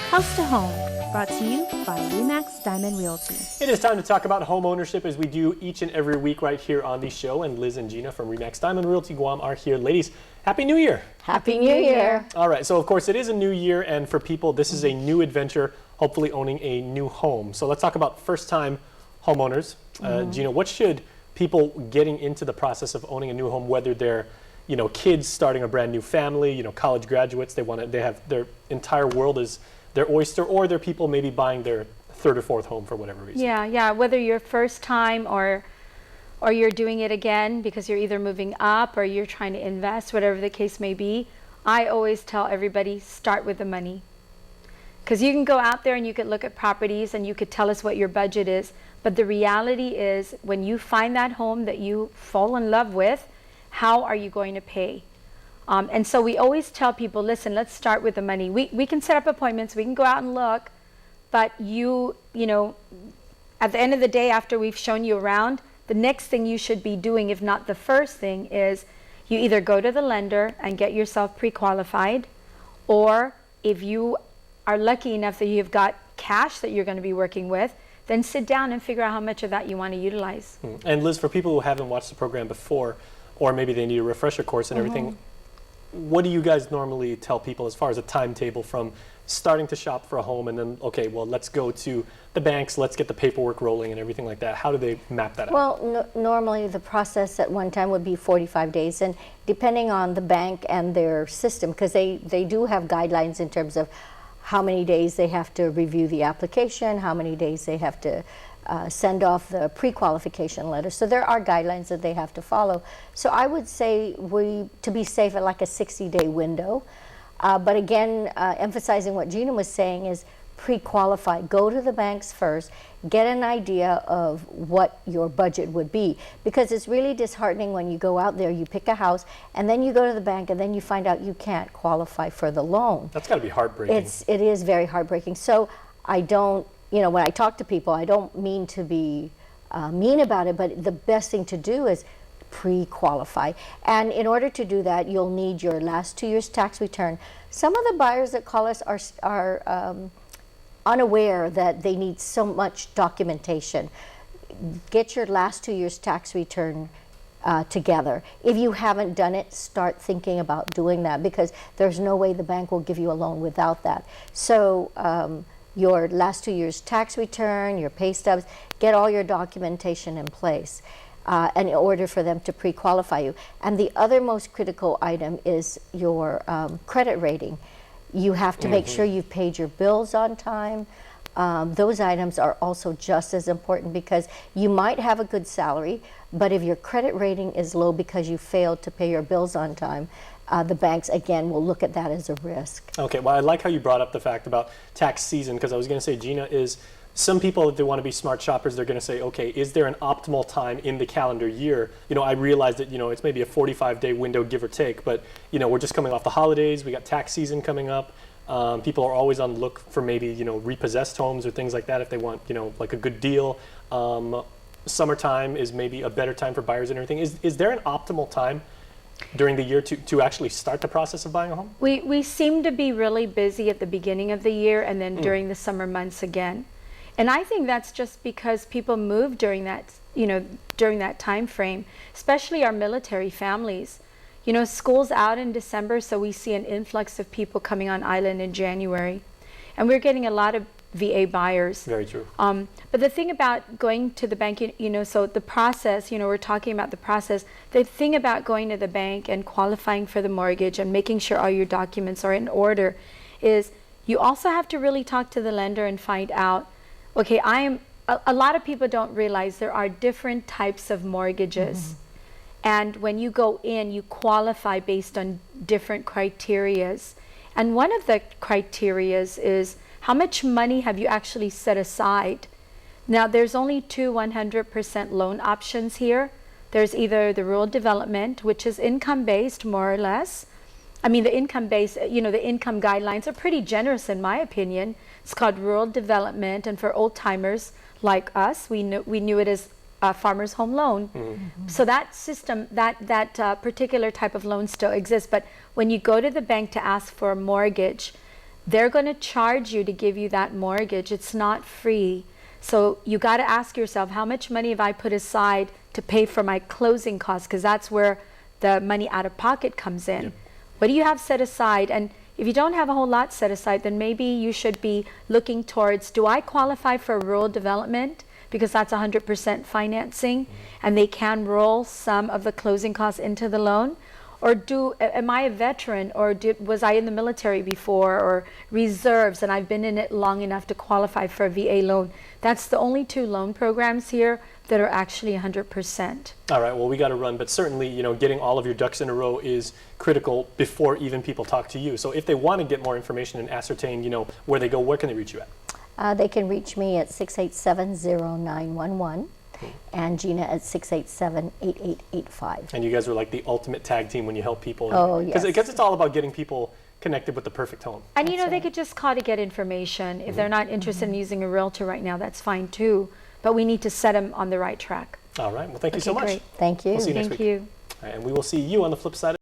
House to Home, brought to you by Remax Diamond Realty. It is time to talk about home ownership as we do each and every week right here on the show. And Liz and Gina from Remax Diamond Realty Guam are here. Ladies, Happy New Year. Happy New Year. All right, so of course it is a new year, and for people this is a new adventure, hopefully owning a new home. So let's talk about first-time homeowners. Gina, what should people getting into the process of owning a new home, whether they're kids starting a brand new family, college graduates, they have their entire world is their oyster, or they're people maybe buying their third or fourth home for whatever reason. Yeah, whether you're first time or you're doing it again because you're either moving up or you're trying to invest, whatever the case may be, I always tell everybody, start with the money. Because you can go out there and you could look at properties and you could tell us what your budget is, but the reality is when you find that home that you fall in love with, how are you going to pay? And so we always tell people, listen, let's start with the money. We can set up appointments, we can go out and look, but you know, at the end of the day, after we've shown you around, the next thing you should be doing, if not the first thing, is you either go to the lender and get yourself pre-qualified, or if you are lucky enough that you've got cash that you're going to be working with, then sit down and figure out how much of that you want to utilize. And Liz, for people who haven't watched the program before, or maybe they need a refresher course and everything, what do you guys normally tell people as far as a timetable from starting to shop for a home and then, okay, well, let's go to the banks, let's get the paperwork rolling and everything like that? How do they map that out? Well, normally the process at one time would be 45 days, and depending on the bank and their system, because they do have guidelines in terms of how many days they have to review the application, how many days they have to send off the pre-qualification letter. So there are guidelines that they have to follow. So I would say to be safe at like a 60-day window. But again, emphasizing what Gina was saying is pre-qualify. Go to the banks first, get an idea of what your budget would be. Because it's really disheartening when you go out there, you pick a house, and then you go to the bank and then you find out you can't qualify for the loan. That's got to be heartbreaking. It is very heartbreaking. So I don't, when I talk to people, I don't mean to be mean about it, but the best thing to do is pre-qualify. And in order to do that, you'll need your last 2 years tax return. Some of the buyers that call us are unaware that they need so much documentation. Get your last 2 years tax return together. If you haven't done it, start thinking about doing that, because there's no way the bank will give you a loan without that. So your last 2 years tax return, your pay stubs, get all your documentation in place and in order for them to pre-qualify you. And the other most critical item is your credit rating. You have to make sure you've paid your bills on time. Those items are also just as important, because you might have a good salary, but if your credit rating is low because you failed to pay your bills on time, the banks, again, will look at that as a risk. Okay, well, I like how you brought up the fact about tax season, because I was going to say, Gina, is some people, if they want to be smart shoppers, they're going to say, okay, is there an optimal time in the calendar year? I realize that, it's maybe a 45-day window, give or take, but, we're just coming off the holidays, we got tax season coming up. People are always on the look for maybe, repossessed homes or things like that if they want, like a good deal. Summertime is maybe a better time for buyers and everything. Is there an optimal time during the year to actually start the process of buying a home? We seem to be really busy at the beginning of the year and then during the summer months again. And I think that's just because people move during that, during that time frame, especially our military families. School's out in December, so we see an influx of people coming on island in January. And we're getting a lot of VA buyers. Very true. But the thing about going to the bank, so the process, we're talking about the process. The thing about going to the bank and qualifying for the mortgage and making sure all your documents are in order is you also have to really talk to the lender and find out, okay, a lot of people don't realize there are different types of mortgages. And when you go in, you qualify based on different criterias. And one of the criterias is how much money have you actually set aside? Now, there's only two 100% loan options here. There's either the rural development, which is income-based, more or less. I mean, the income-based, the income guidelines are pretty generous, in my opinion. It's called rural development, and for old-timers like us, we knew it as Farmers Home Loan. So that system, that particular type of loan still exists. But when you go to the bank to ask for a mortgage, they're going to charge you to give you that mortgage. It's not free. So you got to ask yourself, how much money have I put aside to pay for my closing costs? Because that's where the money out of pocket comes in. Yep. What do you have set aside? And if you don't have a whole lot set aside, then maybe you should be looking towards, do I qualify for rural development? Because that's 100% financing, and they can roll some of the closing costs into the loan. Or am I a veteran, or was I in the military before, or reserves, and I've been in it long enough to qualify for a VA loan? That's the only two loan programs here that are actually 100%. All right, well, we got to run, but certainly, getting all of your ducks in a row is critical before even people talk to you. So if they want to get more information and ascertain, where they go, where can they reach you at? They can reach me at 687-0911 and Gina at 687-8885. And you guys are like the ultimate tag team when you help people. Oh, yes. Because it's all about getting people connected with the perfect home. And they could just call to get information. If they're not interested in using a realtor right now, that's fine too. But we need to set them on the right track. All right, well, thank you so much. Great. Thank you. We'll see you next Thank week. you. All right, and we will see you on the flip side.